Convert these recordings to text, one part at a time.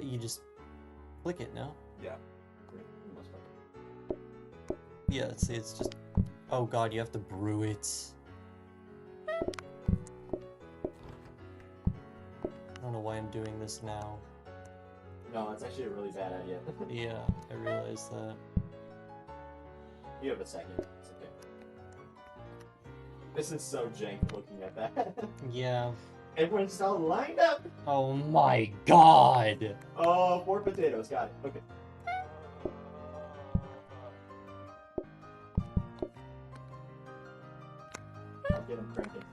You just click it, no? Yeah. Yeah, see, it's just... Oh god, you have to brew it. I don't know why I'm doing this now. No, it's actually a really bad idea. Yeah, I realized that. You have a second. It's okay. This is so jank looking at that. Yeah. Everyone's all lined up! Oh my god! Oh, 4 potatoes. Got it. Okay. I'll get them cranking.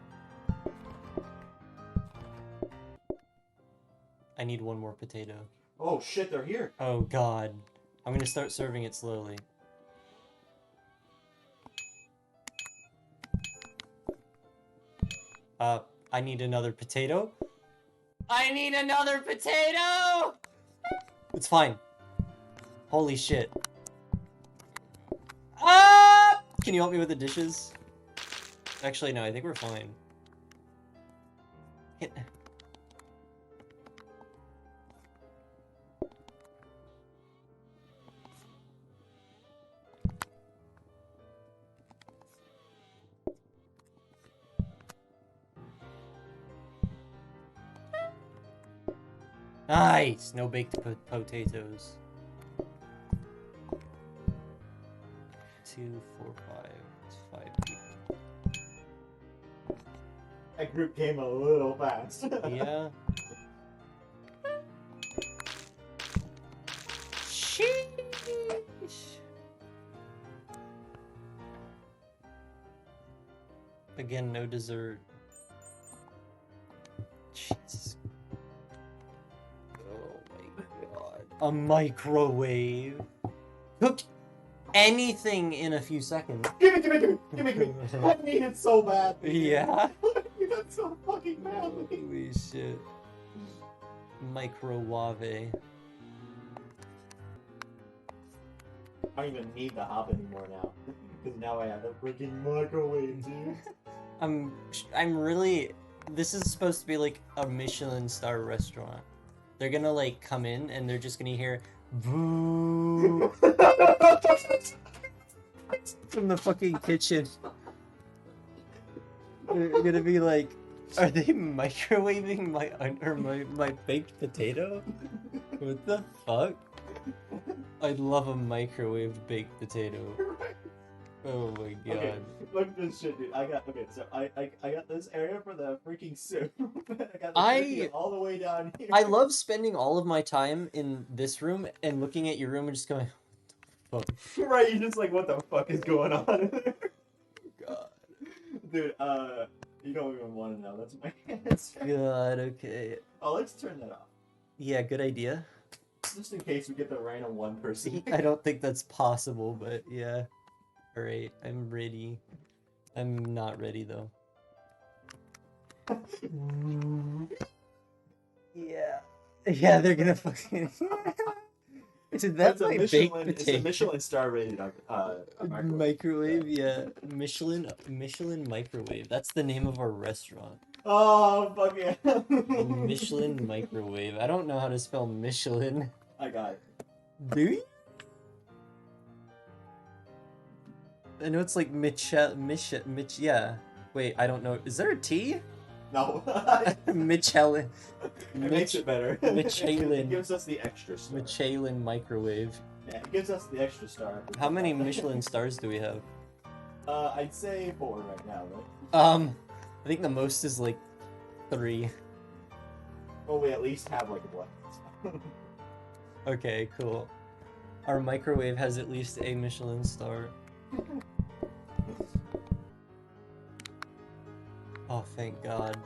I need one more potato. Oh shit, they're here! Oh god. I'm gonna start serving it slowly. I need another potato. I need another potato! It's fine. Holy shit. Ah! Can you help me with the dishes? Actually, no, I think we're fine. Nice! No baked potatoes. 2, 4, 5. It's 5 people. That group came a little fast. Yeah. Sheesh. Again, no dessert. Jesus. Oh my god. A microwave. Cook anything in a few seconds. Give me! I need it so bad. Yeah. That's so fucking bad. Holy shit. Microwave. I don't even need the hob anymore now. Because now I have a freaking microwave, dude. I'm really... This is supposed to be like a Michelin star restaurant. They're gonna like come in and they're just gonna hear boo from the fucking kitchen. They're gonna be like, are they microwaving my baked potato? What the fuck? I'd love a microwaved baked potato. Oh my god. Okay, look at this shit, dude. I got this area for the freaking soup. I got the turkey all the way down here. I love spending all of my time in this room and looking at your room and just going, what the fuck? Right, you're just like, what the fuck is going on in there? God. Dude, you don't even want to know. That's my answer. God, okay. Oh, let's turn that off. Yeah, good idea. Just in case we get the random one person. I don't think that's possible, but yeah. Alright, I'm ready. I'm not ready, though. Yeah. Yeah, they're gonna fucking... That's a my Michelin, baked it's a potato. Michelin star rated microwave, yeah. Michelin microwave. That's the name of our restaurant. Oh, fuck yeah. Michelin microwave. I don't know how to spell Michelin. I got it. Do you? I know it's like yeah. Wait, I don't know. Is there a T? No. Michelin. It makes it better. Michelin. It gives us the extra star. Michelin microwave. Yeah, it gives us the extra star. How many Michelin stars do we have? I'd say 4 right now, right? I think the most is like 3. Well, we at least have like a 1. Okay, cool. Our microwave has at least a Michelin star. Oh, thank God.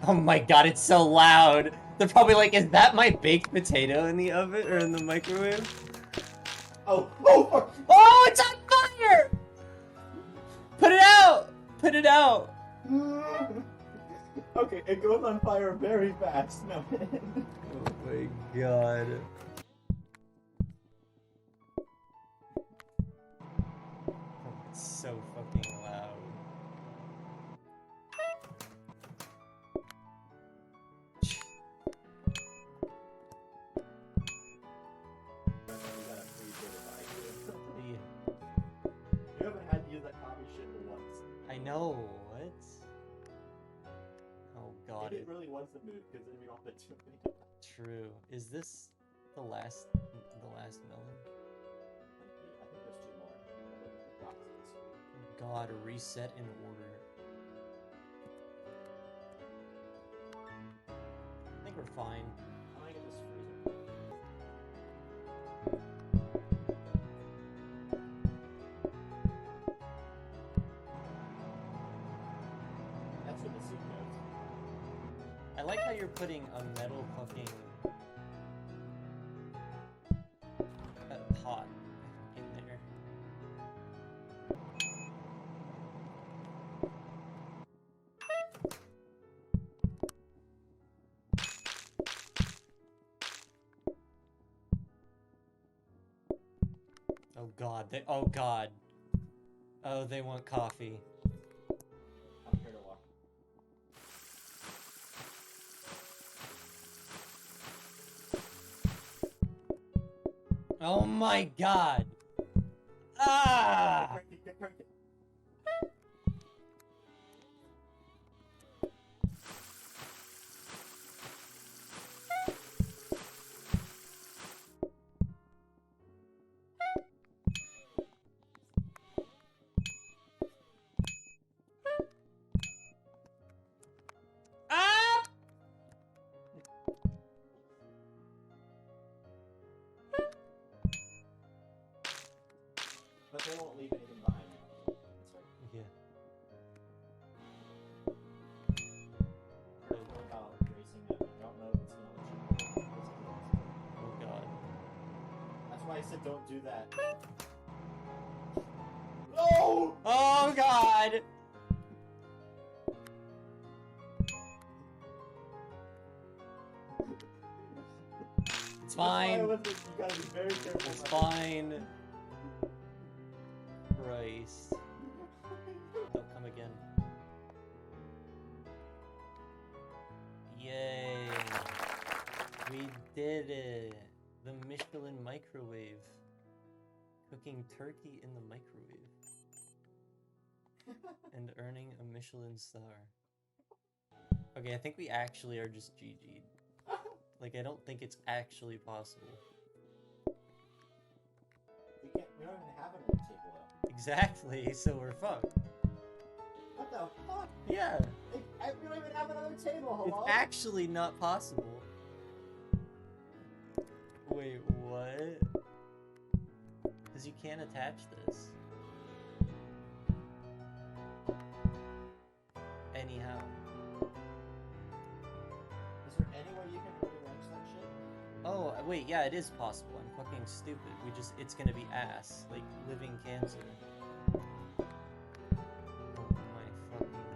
Oh my God, it's so loud! They're probably like, is that my baked potato in the oven or in the microwave? Oh, fuck! Oh, it's on fire! Put it out! Put it out! Okay, it goes on fire very fast. No. Oh my God. Oh, it's so fucking loud. I know, what? Oh god. Maybe it really was the move, because then we don't have to do anything. True. Is this the last melon? I think there's 2 more. Boxes. God, reset in order. I think we're fine. I'm gonna get this freezer. That's where the soup goes. I like how you're putting a metal fucking pot in there. Oh god, oh god. Oh, they want coffee. I'm here to walk. Oh my god! Ah! Get cranky. Ah! But they won't leave anything behind now. That's right. Yeah. We're going about racing it. I don't know if it's gonna let you. Oh god. That's why I said don't do that. Oh! Oh god! It's fine. You gotta be very careful. It's fine. Christ. Don't come again. Yay. We did it. The Michelin microwave. Cooking turkey in the microwave. And earning a Michelin star. Okay, I think we actually are just GG'd. Like, I don't think it's actually possible. We don't even have another table though. Exactly, so we're fucked. What the fuck? Yeah. We don't even have another table, hello? It's actually not possible. Wait, what? Because you can't attach this. Anyhow. Is there any way you can rearrange that shit? Oh, wait, yeah, it is possible. I'm fucking stupid. It's gonna be ass. Like, living cancer. Oh my fucking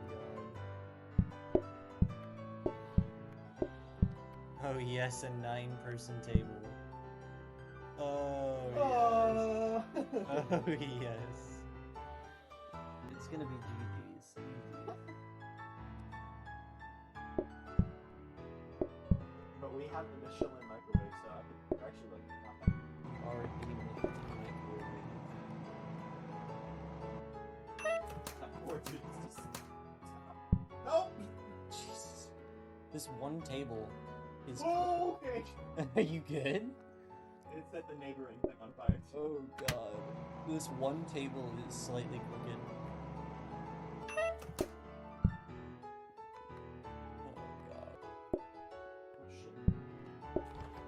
god. Oh yes, a 9-person table. Oh yes. Oh yes. It's gonna be GG's. But we have the Michelin microwave, so I could actually like not that. Already That poor dude is just. Nope! Jesus. This one table is. Oh, okay. Are you good? It set the neighboring thing on fire. Oh god. This one table is slightly crooked.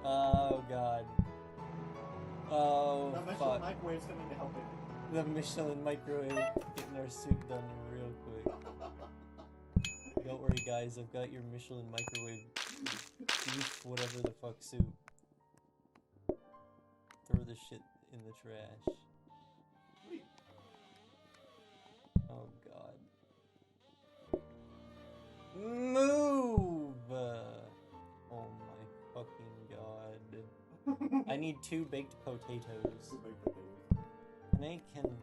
Oh god. Oh The Michelin fuck. microwave's coming to help it. The Michelin microwave getting our soup done real quick. Don't worry guys, I've got your Michelin microwave beef whatever the fuck soup. Throw the shit in the trash. Oh god. Move! Oh my fucking god. I need 2 baked potatoes. And I can...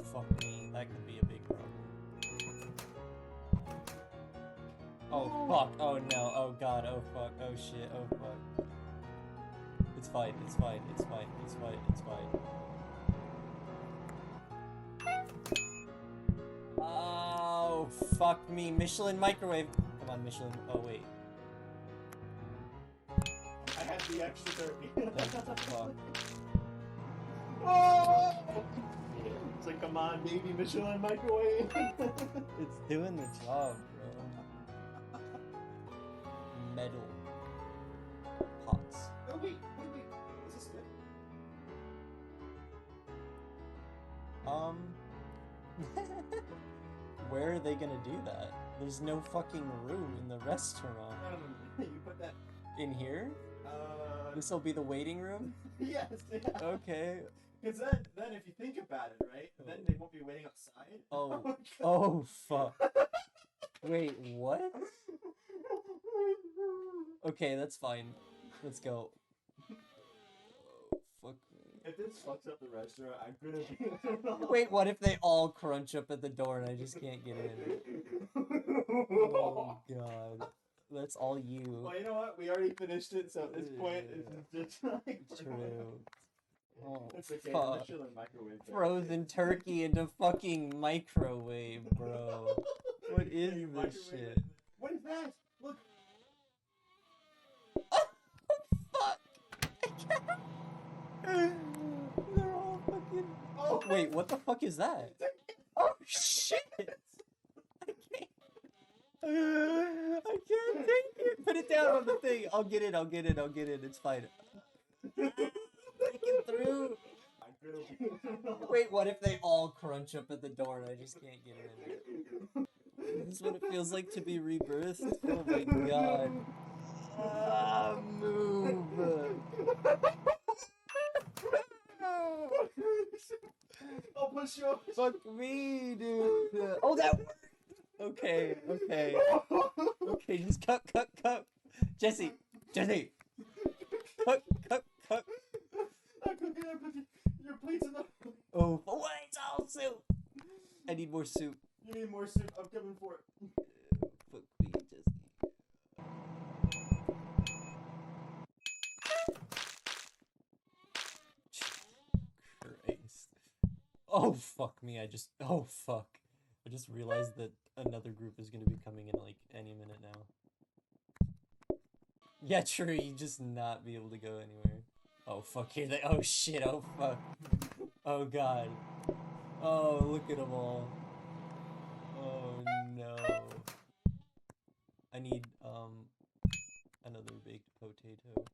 fuck me. That could be a big problem. Oh fuck, oh no, oh god, oh fuck, oh shit, oh fuck. It's fine, it's fine, it's fine, it's fine, it's fine. Oh, fuck me. Michelin microwave. Come on, Michelin. Oh, wait. I had the extra turkey. Fuck. Oh! It's like, come on, baby, Michelin microwave. It's doing the job, bro. Metal pots. Oh, wait. Is this good? Where are they gonna do that? There's no fucking room in the restaurant. You put that... In here? This'll be the waiting room? Yes, yeah. Okay. Because then if you think about it, right? Then they won't be waiting outside. Oh. Oh, fuck. Wait, what? Okay, that's fine. Let's go. Oh, fuck me. If this fucks up the restaurant, I'm gonna be... Wait, what if they all crunch up at the door and I just can't get in? Oh, God. That's all you. Well, you know what? We already finished it, so at this point, it's just like... True. Oh, It's okay, fuck. Michelin microwave. Frozen turkey into fucking microwave, bro. What is You this microwave shit? it. What is that? Look. Oh, fuck! I can't. They're all fucking... Oh, wait, what the fuck is that? Oh, shit! I can't... I can't take it! Put it down on the thing! I'll get it, I'll get it, I'll get it. It's fine. Breaking through! Wait, what if they all crunch up at the door and I just can't get in? This is what it feels like to be rebirthed? Oh my god. Move! I'll push you. Fuck me, dude! Oh, that worked! Okay, okay. Okay, just cut. Jesse! Cut! I'm cooking. Your plate's enough. Oh, wait, it's all soup! I need more soup. You need more soup. I'm coming for it. Fuck me, Jesse. Christ. Oh, fuck me, oh, fuck. I just realized that another group is gonna be coming in, like, any minute now. Yeah, true, you just not be able to go anywhere. Oh, fuck, here they- oh, shit, oh, fuck. Oh, God. Oh, look at them all. Oh, no. I need, another baked potato.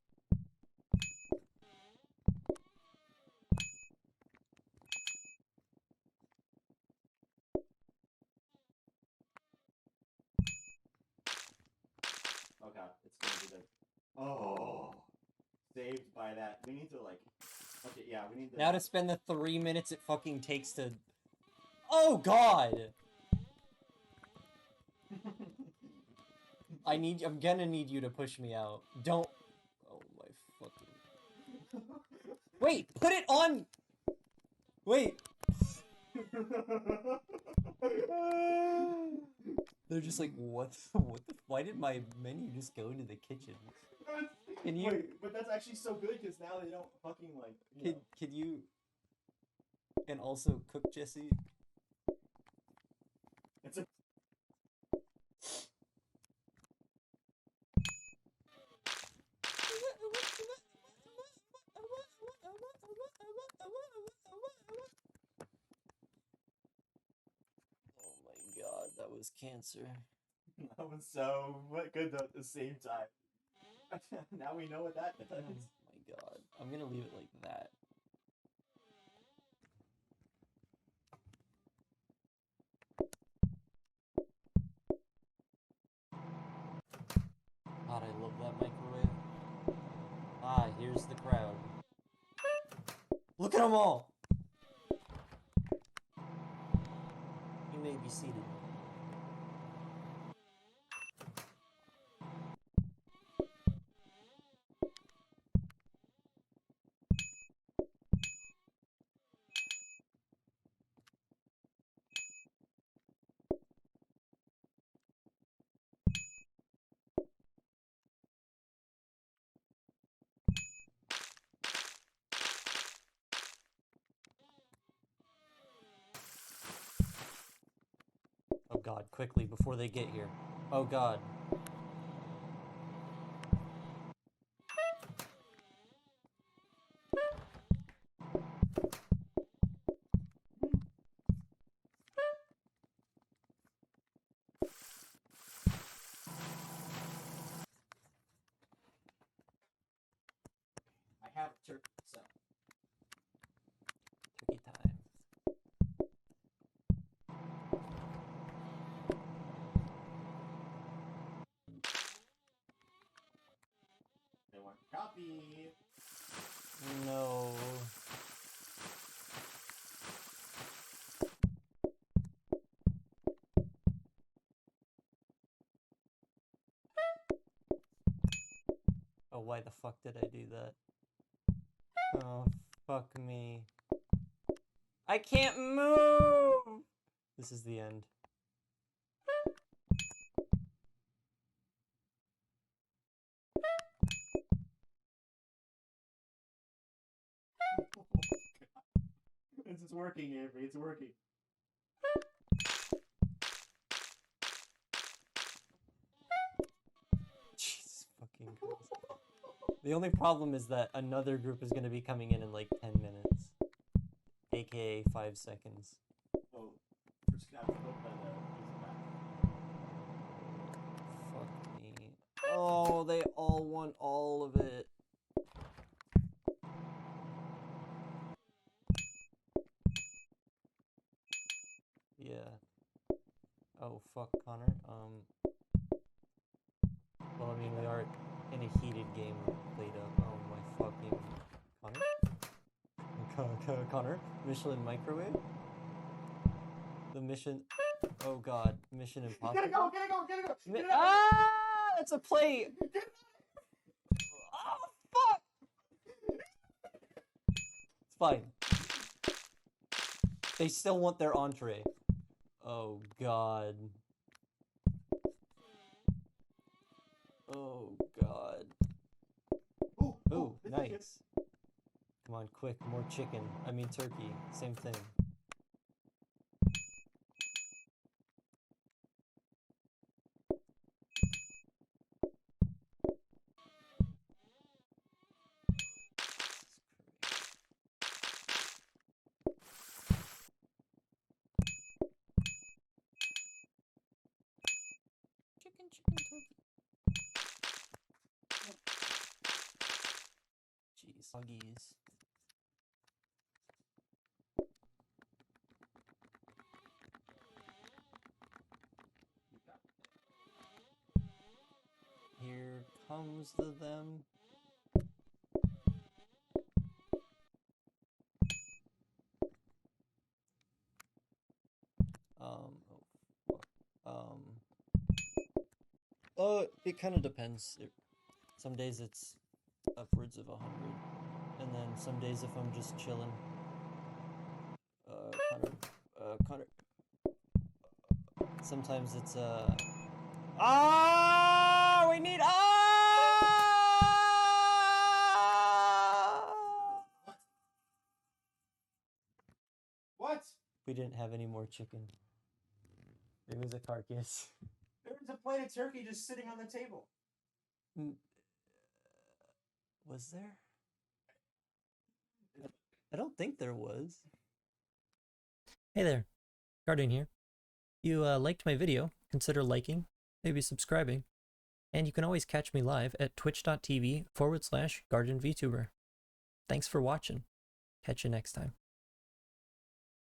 Oh god, it's gonna be the... Oh! Saved by that. We need to, like... Okay, yeah, we need to... Now to spend the 3 minutes it fucking takes to... Oh, God! I'm gonna need you to push me out. Don't... Oh my fucking... Wait! Put it on! Wait! They're just like, what the... Why did my menu just go into the kitchen? Can you... Wait, but that's actually so good, because now they don't fucking, like, you know. Can you... And also cook, Jesse? It's a... Oh my god, that was cancer. That was so good, though, at the same time. Now we know what that does. Oh my god. I'm gonna leave it like that. God, I love that microwave. Ah, here's the crowd. Look at them all! You may be seated. god, quickly, before they get here. Oh god. I have a turkey, so. Turkey time. They want copy. No. Oh, why the fuck did I do that? Oh, fuck me. I can't move! This is the end. This is working, Avery. It's working. Jesus fucking Christ. The only problem is that another group is going to be coming in like 10 minutes. AKA 5 seconds. Oh, we're just gonna have to hope that Fuck me. Oh, they all want all of it. Yeah. Oh, fuck, Connor. Well, I mean, we are in a heated game played up. Oh, my fucking... Connor? Connor? Michelin microwave? The mission... Oh, God. Mission Impossible? Get it go! Get it go! Get it go! Get it Ah! That's a plate! Oh, fuck! It's fine. They still want their entree. Oh, God. Oh, God. Ooh, nice. Come on, quick, more chicken. I mean turkey, same thing. Chicken, turkey. Jeez, huggies. Here comes the them. It kind of depends. Some days it's upwards of 100, and then some days if I'm just chilling. Connor. Sometimes it's we need What? We didn't have any more chicken. It was a carcass. There was a plate of turkey just sitting on the table. Was there? I don't think there was. Hey there, Guardian here. You liked my video, consider liking, maybe subscribing, and you can always catch me live at twitch.tv/GuardianVTuber. Thanks for watching. Catch you next time.